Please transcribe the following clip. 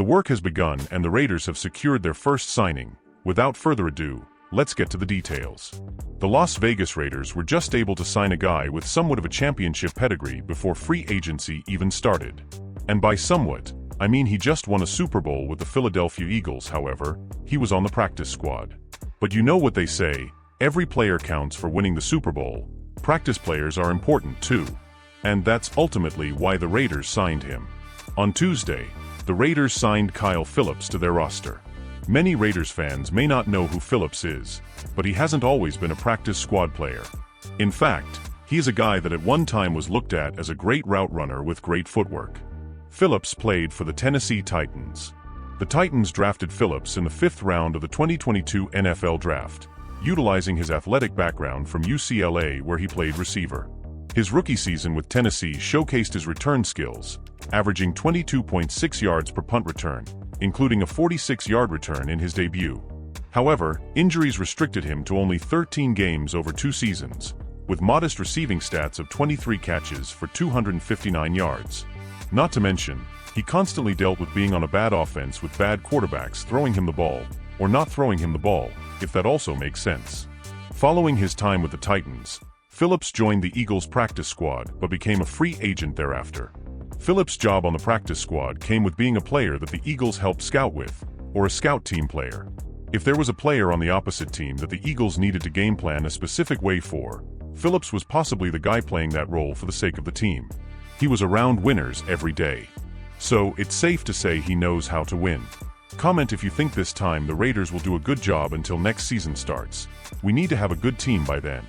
The work has begun and the Raiders have secured their first signing. Without further ado, let's get to the details. The Las Vegas Raiders were just able to sign a guy with somewhat of a championship pedigree before free agency even started. And by somewhat, I mean he just won a Super Bowl with the Philadelphia Eagles. However, he was on the practice squad. But you know what they say, every player counts for winning the Super Bowl. Practice players are important too. And that's ultimately why the Raiders signed him. On Tuesday, the Raiders signed Kyle Phillips to their roster. Many Raiders fans may not know who Phillips is, but he hasn't always been a practice squad player. In fact, he is a guy that at one time was looked at as a great route runner with great footwork. Phillips played for the Tennessee Titans. The Titans drafted Phillips in the 5th round of the 2022 NFL Draft, utilizing his athletic background from UCLA where he played receiver. His rookie season with Tennessee showcased his return skills, averaging 22.6 yards per punt return, including a 46-yard return in his debut. However, injuries restricted him to only 13 games over 2 seasons, with modest receiving stats of 23 catches for 259 yards. Not to mention, he constantly dealt with being on a bad offense with bad quarterbacks throwing him the ball, or not throwing him the ball, if that also makes sense. Following his time with the Titans, Phillips joined the Eagles practice squad but became a free agent thereafter. Phillips' job on the practice squad came with being a player that the Eagles helped scout with, or a scout team player. If there was a player on the opposite team that the Eagles needed to game plan a specific way for, Phillips was possibly the guy playing that role for the sake of the team. He was around winners every day. So, it's safe to say he knows how to win. Comment if you think this time the Raiders will do a good job until next season starts. We need to have a good team by then.